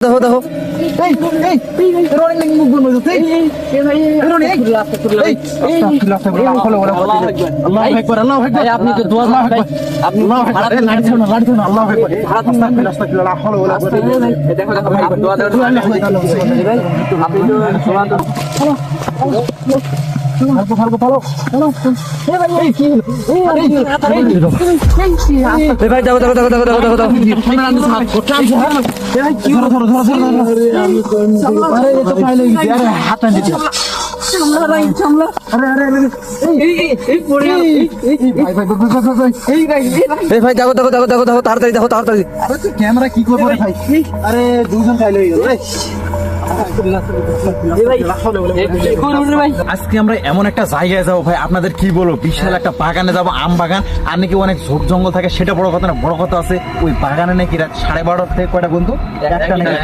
দেখো দেখো আপনি তো দোয়া ভাই দেখো দেখো দেখো দেখো দেখো দেখো দেখো এই ভাই দেখো দেখো দেখো দেখো দেখো তাড়াতাড়ি দেখো তাড়াতাড়ি ক্যামেরা কি করবো রে ভাই? আরে দুজন খাইলে হয়ে গেল রে। আজকে আমরা এমন একটা জায়গায় যাবো ভাই, আপনাদের কি বলবো, বিশাল একটা বাগানে যাবো, আম বাগান। আর নাকি অনেক ঝোপ জঙ্গল থাকে, সেটা বড় কথা না, বড় কথা আছে ওই বাগানে নাকি রাত 12:30 থেকে কয়টা বন্ধু, একটা নাকি